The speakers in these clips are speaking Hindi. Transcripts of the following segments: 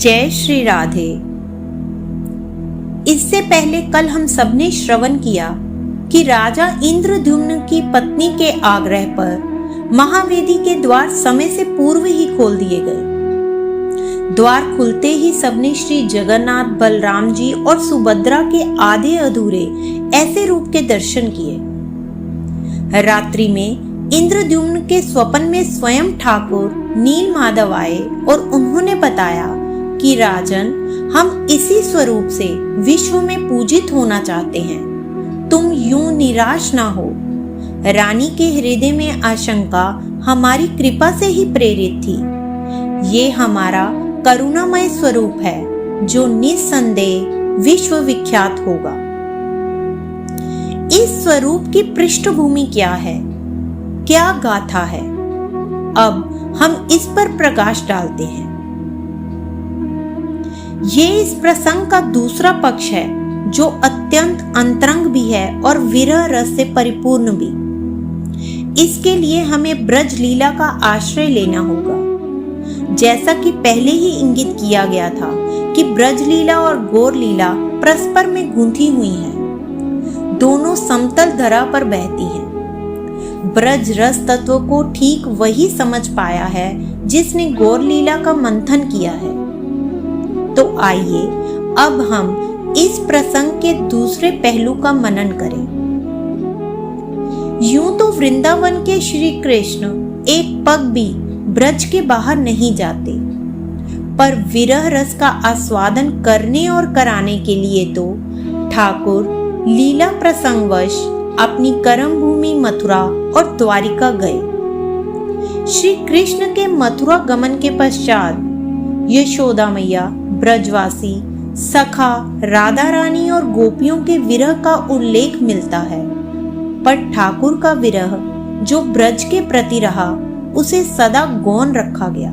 जय श्री राधे। इससे पहले कल हम सबने श्रवण किया कि राजा इंद्रद्युम्न की पत्नी के आग्रह पर महावेदी के द्वार समय से पूर्व ही खोल दिए गए। द्वार खुलते ही सबने श्री जगन्नाथ, बलराम जी और सुभद्रा के आधे अधूरे ऐसे रूप के दर्शन किए। रात्रि में इंद्रद्युम्न के स्वप्न में स्वयं ठाकुर नील माधव आए और उन्होंने बताया कि राजन, हम इसी स्वरूप से विश्व में पूजित होना चाहते हैं, तुम यूं निराश ना हो। रानी के हृदय में आशंका हमारी कृपा से ही प्रेरित थी। ये हमारा करुणामय स्वरूप है जो निस्संदेह विश्व विख्यात होगा। इस स्वरूप की पृष्ठभूमि क्या है, क्या गाथा है, अब हम इस पर प्रकाश डालते हैं। ये इस प्रसंग का दूसरा पक्ष है जो अत्यंत अंतरंग भी है और विरह रस से परिपूर्ण भी। इसके लिए हमें ब्रज लीला का आश्रय लेना होगा। जैसा कि पहले ही इंगित किया गया था कि ब्रज लीला और गौर लीला परस्पर में गूंथी हुई हैं, दोनों समतल धरा पर बहती हैं। ब्रज रस तत्व को ठीक वही समझ पाया है जिसने गौर लीला का मंथन किया है। तो आइए अब हम इस प्रसंग के दूसरे पहलू का मनन करें। यूं तो वृंदावन के श्री कृष्ण एक पग भी ब्रज के बाहर नहीं जाते, पर विरह रस का आस्वादन करने और कराने के लिए तो ठाकुर लीला प्रसंगवश अपनी कर्म भूमि मथुरा और द्वारिका गए। श्री कृष्ण के मथुरा गमन के पश्चात यशोदा मैया, ब्रजवासी, सखा, राधा रानी और गोपियों के विरह का उल्लेख मिलता है, पर ठाकुर का विरह जो ब्रज के प्रति रहा उसे सदा गौण रखा गया।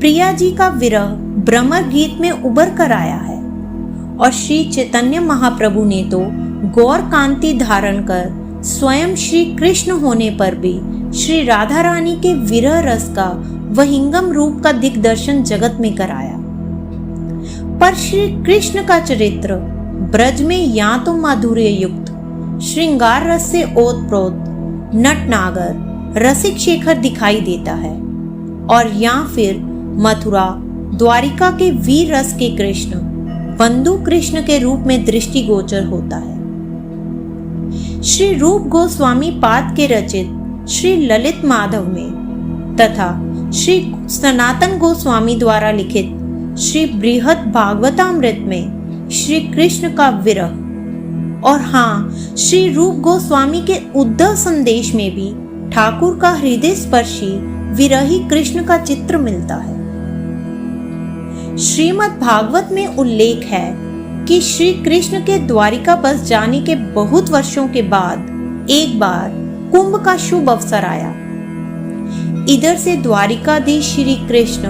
प्रिया जी का विरह भ्रमर गीत में उबर कर आया है और श्री चैतन्य महाप्रभु ने तो गौर कांति धारण कर स्वयं श्री कृष्ण होने पर भी श्री राधा रानी के विरह रस का वहिंगम रूप का दिग्दर्शन जगत में कराया। पर श्री कृष्ण का चरित्र ब्रज में या तो माधुर्य युक्त श्रृंगार रस से ओतप्रोत नटनागर, रसिक शेखर दिखाई देता है, और या फिर मथुरा द्वारिका के वीर रस के कृष्ण बंधु कृष्ण के रूप में दृष्टिगोचर होता है। श्री रूप गोस्वामी पाद के रचित श्री ललित माधव में तथा श्री सनातन गोस्वामी द्वारा लिखित श्री बृहद भागवतामृत में श्री कृष्ण का विरह, और हाँ, श्री रूप गोस्वामी के उद्धव संदेश में भी ठाकुर का हृदय स्पर्शी विरही कृष्ण का चित्र मिलता है। श्रीमद् भागवत में उल्लेख है कि श्री कृष्ण के द्वारिका बस जाने के बहुत वर्षों के बाद एक बार कुंभ का शुभ अवसर आया। इधर से द्वारिकाधीश श्री कृष्ण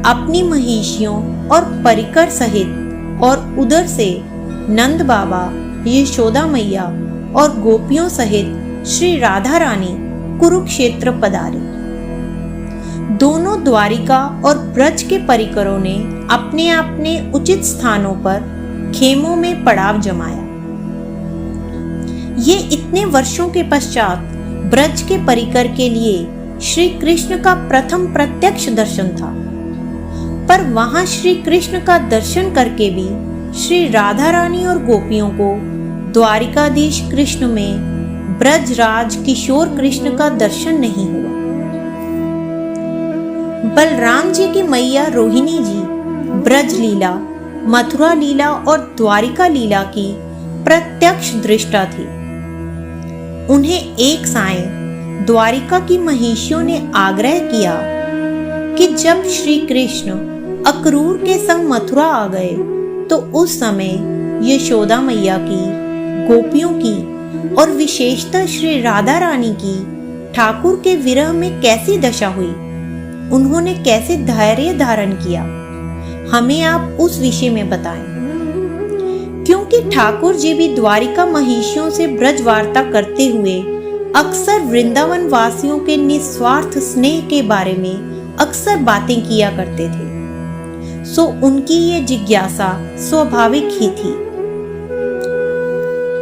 अपनी महिषियों और परिकर सहित और उधर से नंद बाबा, यशोदा मैया और गोपियों सहित श्री राधा रानी कुरुक्षेत्र पधारे। दोनों द्वारिका और ब्रज के परिकरों ने अपने अपने उचित स्थानों पर खेमों में पड़ाव जमाया। ये इतने वर्षों के पश्चात ब्रज के परिकर के लिए श्री कृष्ण का प्रथम प्रत्यक्ष दर्शन था, पर वहां श्री कृष्ण का दर्शन करके भी श्री राधा रानी और गोपियों को द्वारिकाधीश कृष्ण में ब्रजराज किशोर कृष्ण का दर्शन नहीं हुआ। बलराम जी की मैया रोहिणी जी ब्रज लीला, मथुरा लीला और द्वारिका लीला की प्रत्यक्ष दृष्टा थी। उन्हें एक साय द्वारिका की महिषियों ने आग्रह किया कि जब श्री कृष्ण अक्रूर के संग मथुरा आ गए तो उस समय यशोदा मैया की, गोपियों की और विशेषतः श्री राधा रानी की ठाकुर के विरह में कैसी दशा हुई, उन्होंने कैसे धैर्य धारण किया, हमें आप उस विषय में बताएं। क्योंकि ठाकुर जी भी द्वारिका महिषियों से ब्रज वार्ता करते हुए अक्सर वृंदावन वासियों के निस्वार्थ स्नेह के बारे में अक्सर बातें किया करते थे। सो उनकी ये जिज्ञासा स्वाभाविक ही थी।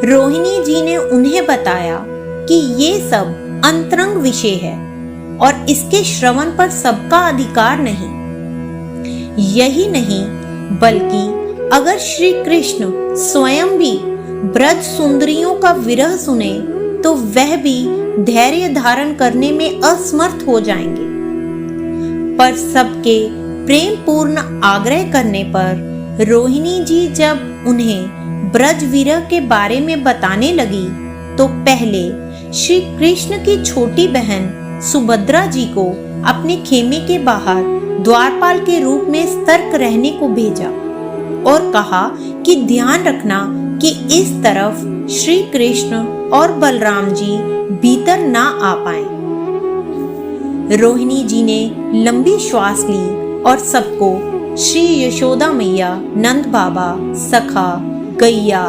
रोहिणी जी ने उन्हें बताया कि ये सब अंतरंग विषय है और इसके श्रवण पर सबका अधिकार नहीं। यही नहीं बल्कि अगर श्री कृष्ण स्वयं भी ब्रज सुंदरियों का विरह सुने तो वह भी धैर्य धारण करने में असमर्थ हो जाएंगे। पर सबके प्रेम पूर्ण आग्रह करने पर रोहिणी जी जब उन्हें ब्रज विरह के बारे में बताने लगी तो पहले श्री कृष्ण की छोटी बहन सुभद्रा जी को अपने खेमे के बाहर द्वारपाल के रूप में सतर्क रहने को भेजा और कहा कि ध्यान रखना कि इस तरफ श्री कृष्ण और बलराम जी भीतर ना आ पाए। रोहिणी जी ने लंबी श्वास ली और सबको श्री यशोदा मैया, नंद बाबा, सखा, गैया,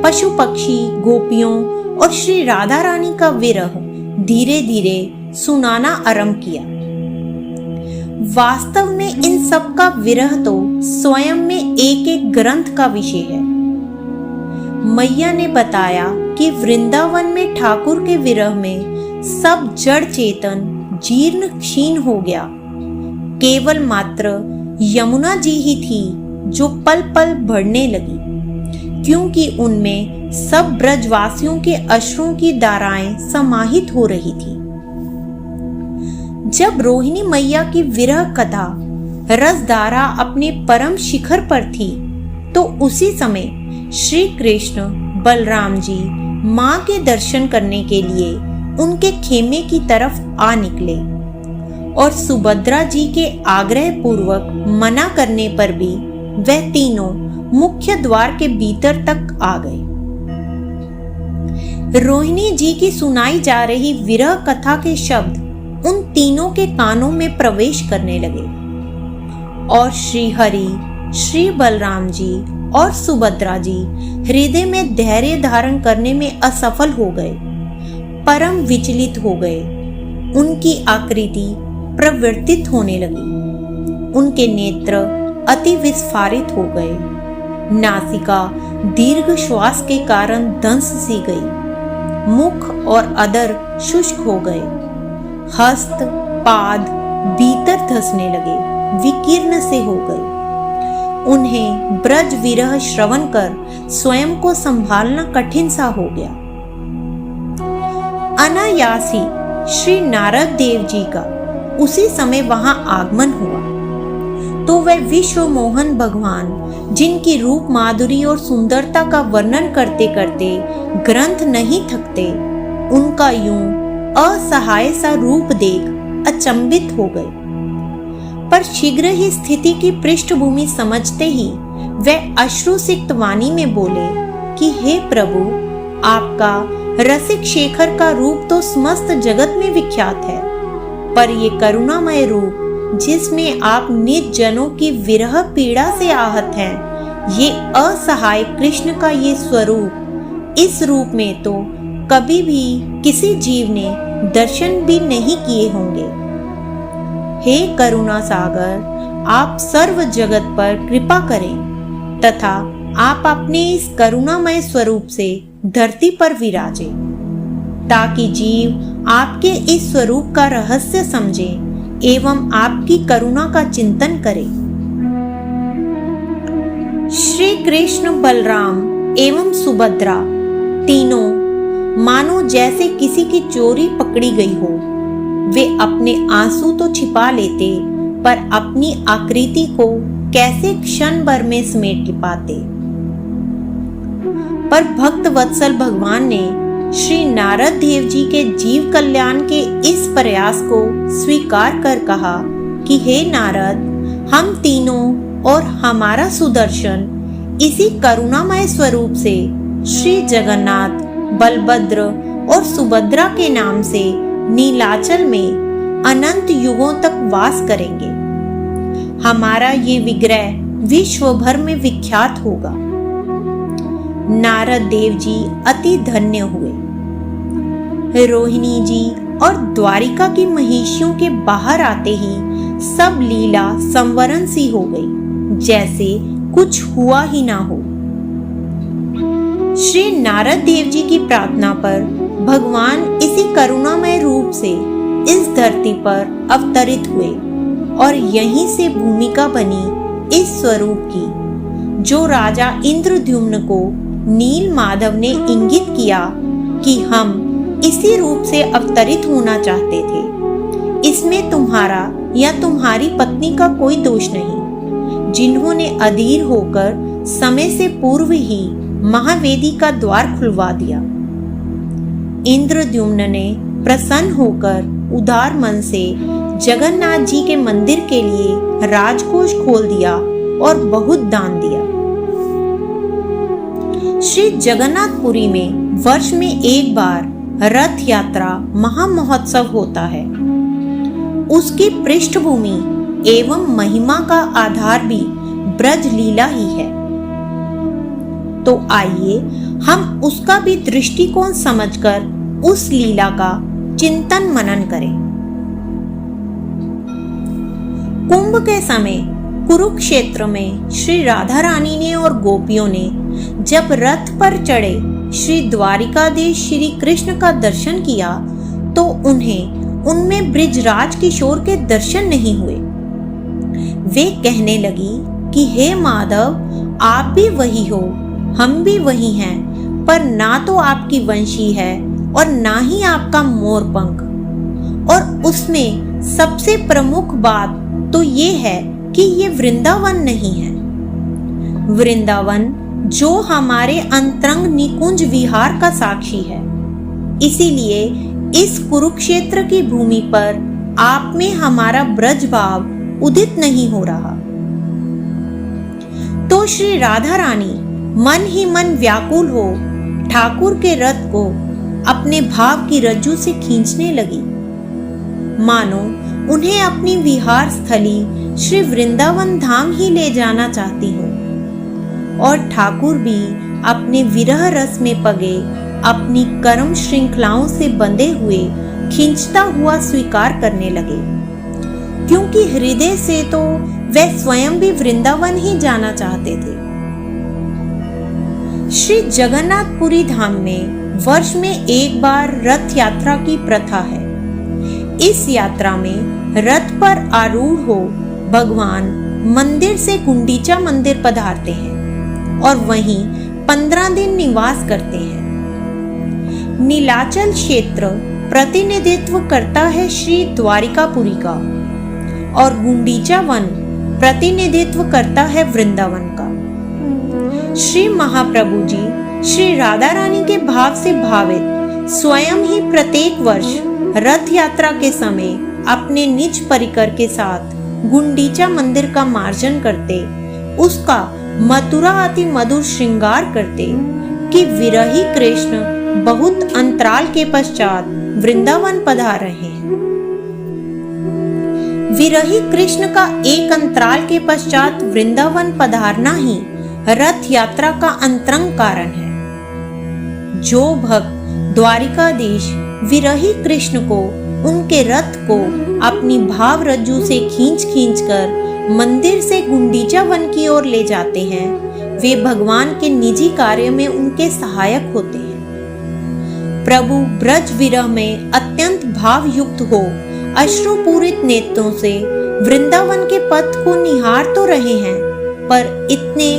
पशु पक्षी, गोपियों और श्री राधा रानी का विरह धीरे धीरे सुनाना आरंभ किया। वास्तव में इन सब का विरह तो स्वयं में एक एक ग्रंथ का विषय है। मैया ने बताया कि वृंदावन में ठाकुर के विरह में सब जड़ चेतन जीर्ण क्षीण हो गया। केवल मात्र यमुना जी ही थी जो पल पल बढ़ने लगी, क्योंकि उनमें सब ब्रजवासियों के अश्रुओं की धाराएं समाहित हो रही थी। जब रोहिणी मैया की विरह कथा रसधारा अपने परम शिखर पर थी तो उसी समय श्री कृष्ण बलराम जी मां के दर्शन करने के लिए उनके खेमे की तरफ आ निकले और सुभद्रा जी के आग्रह पूर्वक मना करने पर भी वह तीनों मुख्य द्वार के भीतर तक आ गए। रोहिणी जी की सुनाई जा रही विरह कथा के शब्द उन तीनों के कानों में प्रवेश करने लगे और श्री हरि, श्री बलराम जी और सुभद्रा जी हृदय में धैर्य धारण करने में असफल हो गए, परम विचलित हो गए। उनकी आकृति प्रवर्तित होने लगी, उनके नेत्र अति विस्फारित हो गए, नासिका दीर्घ श्वास के कारण दंस सी गई, मुख और अधर शुष्क हो गए, हस्त पाद भीतर धंसने लगे, विकीर्ण से हो गए। उन्हें ब्रज विरह श्रवण कर स्वयं को संभालना कठिन सा हो गया। अनायास ही श्री नारद देव जी का उसी समय वहां आगमन हुआ तो वह विश्व मोहन भगवान, जिनकी रूप माधुरी और सुंदरता का वर्णन करते करते ग्रंथ नहीं थकते, उनका यूं असहाय सा रूप देख अचंभित हो गए। पर शीघ्र ही स्थिति की पृष्ठभूमि समझते ही वह अश्रुसिक्त वाणी में बोले कि हे प्रभु, आपका रसिक शेखर का रूप तो समस्त जगत में विख्यात है, पर ये करुणामय रूप जिसमें आप निज जनों की विरह पीड़ा से आहत हैं, ये असहाय कृष्ण का ये स्वरूप, इस रूप में तो कभी भी किसी जीव ने दर्शन भी नहीं किए होंगे। हे करुणा सागर, आप सर्व जगत पर कृपा करें तथा आप अपने इस करुणामय स्वरूप से धरती पर विराजे, ताकि जीव आपके इस स्वरूप का रहस्य समझे एवं आपकी करुणा का चिंतन करे। श्री कृष्ण, बलराम एवं सुभद्रा तीनों मानो जैसे किसी की चोरी पकड़ी गई हो। वे अपने आंसू तो छिपा लेते, पर अपनी आकृति को कैसे क्षण भर में समेट पाते। पर भक्त वत्सल भगवान ने श्री नारद देव जी के जीव कल्याण के इस प्रयास को स्वीकार कर कहा कि हे नारद, हम तीनों और हमारा सुदर्शन इसी करुणामय स्वरूप से श्री जगन्नाथ, बलभद्र और सुभद्रा के नाम से नीलाचल में अनंत युगों तक वास करेंगे। हमारा ये विग्रह विश्व भर में विख्यात होगा। नारद देव जी अति धन्य हुए। रोहिणी जी और द्वारिका की महिषियों के बाहर आते ही सब लीला संवरण सी हो गई। जैसे कुछ हुआ ही ना हो। श्री नारद देव जी की प्रार्थना पर भगवान इसी करुणामय रूप से इस धरती पर अवतरित हुए और यहीं से भूमिका बनी इस स्वरूप की, जो राजा इंद्रद्युम्न को नील माधव ने इंगित किया कि हम इसी रूप से अवतरित होना चाहते थे। इसमें तुम्हारा या तुम्हारी पत्नी का कोई दोष नहीं, जिन्होंने अधीर होकर समय से पूर्व ही महावेदी का द्वार खुलवा दिया। इंद्रद्युम्न ने प्रसन्न होकर उदार मन से जगन्नाथ जी के मंदिर के लिए राजकोष खोल दिया और बहुत दान दिया। श्री जगन्नाथपुरी में वर्ष में एक बार रथ यात्रा महामहोत्सव होता है। उसकी पृष्ठभूमि एवं महिमा का आधार भी ब्रज लीला ही है। तो आइए हम उसका भी दृष्टिकोण समझकर उस लीला का चिंतन मनन करें। कुंभ के समय कुरुक्षेत्र में श्री राधा रानी ने और गोपियों ने जब रथ पर चढ़े श्री द्वारिकाधीश श्री कृष्ण का दर्शन किया तो उन्हें उनमें ब्रिजराज किशोर के दर्शन नहीं हुए। वे कहने लगी कि हे माधव, आप भी वही हो, हम भी वही हैं, पर ना तो आपकी वंशी है और ना ही आपका मोर पंख। और उसमें सबसे प्रमुख बात तो ये है कि ये वृंदावन नहीं है। वृंदावन जो हमारे अंतरंग निकुंज विहार का साक्षी है। इसीलिए इस कुरुक्षेत्र की भूमि पर आप में हमारा ब्रज भाव उदित नहीं हो रहा। तो श्री राधा रानी मन ही मन व्याकुल हो ठाकुर के रथ को अपने भाव की रज्जू से खींचने लगी, मानो उन्हें अपनी विहार स्थली श्री वृंदावन धाम ही ले जाना चाहती हूँ। और ठाकुर भी अपने विरह रस में पगे अपनी कर्म श्रृंखलाओं से बंधे हुए खींचता हुआ स्वीकार करने लगे, क्योंकि हृदय से तो वे स्वयं भी वृंदावन ही जाना चाहते थे। श्री जगन्नाथपुरी धाम में वर्ष में एक बार रथ यात्रा की प्रथा है। इस यात्रा में रथ पर आरूढ़ हो भगवान मंदिर से गुंडीचा मंदिर पधारते हैं और वहीं 15 दिन निवास करते हैं। नीलाचल क्षेत्र प्रतिनिधित्व करता है श्री द्वारिकापुरी का और गुंडीचा वन प्रतिनिधित्व करता है वृंदावन का। श्री महाप्रभु जी श्री राधा रानी के भाव से भावित स्वयं ही प्रत्येक वर्ष रथ यात्रा के समय अपने निज परिकर के साथ गुंडीचा मंदिर का मार्जन करते, उसका मथुरा अति मधुर श्रृंगार करते कि विरही कृष्ण बहुत अंतराल के पश्चात वृंदावन पधार रहे हैं। विरही कृष्ण का एक अंतराल के पश्चात वृंदावन पधारना ही रथ यात्रा का अंतरंग कारण है। जो भक्त द्वारिकाधीश विरही कृष्ण को उनके रथ को अपनी भाव रज्जू से खींच कर मंदिर से गुंडीचा वन की ओर ले जाते हैं, वे भगवान के निजी कार्य में उनके सहायक होते हैं। प्रभु ब्रज विरह में अत्यंत भाव युक्त हो अश्रुपूरित नेत्रों से वृंदावन के पथ को निहार तो रहे हैं, पर इतने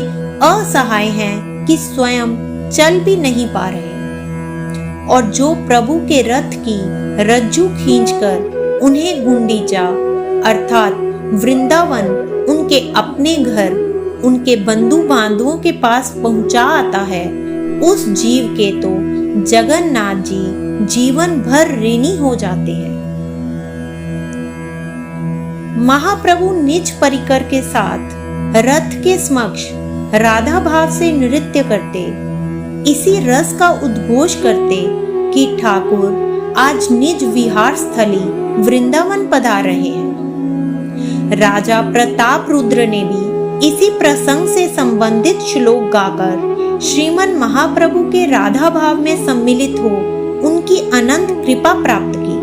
असहाय हैं कि स्वयं चल भी नहीं पा रहे। और जो प्रभु के रथ की रज्जू खींचकर उन्हें गुंडीचा अर्थात वृंदावन उनके अपने घर, उनके बंधु बांधवों के पास पहुंचा आता है, उस जीव के तो जगन्नाथ जी जीवन भर ऋणी हो जाते हैं। महाप्रभु निज परिकर के साथ रथ के समक्ष राधा भाव से नृत्य करते, इसी रस का उद्घोष करते कि ठाकुर आज निज विहार स्थली वृंदावन पधार रहे हैं। राजा प्रताप रुद्र ने भी इसी प्रसंग से संबंधित श्लोक गाकर श्रीमन महाप्रभु के राधा भाव में सम्मिलित हो उनकी अनंत कृपा प्राप्त की।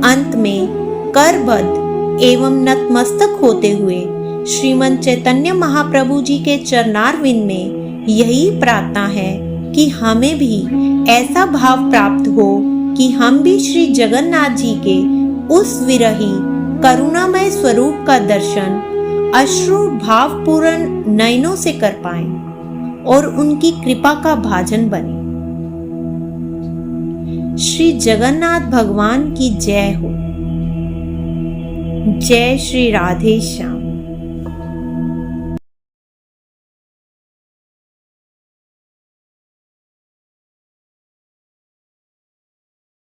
अंत में करबद्ध एवं नतमस्तक होते हुए श्रीमंत चैतन्य महाप्रभु जी के चरणारविंद में यही प्रार्थना है कि हमें भी ऐसा भाव प्राप्त हो कि हम भी श्री जगन्नाथ जी के उस विरही करुणामय स्वरूप का दर्शन अश्रु भावपूर्ण नयनों से कर पाएं और उनकी कृपा का भाजन बने। श्री जगन्नाथ भगवान की जय हो। जय श्री राधे श्याम।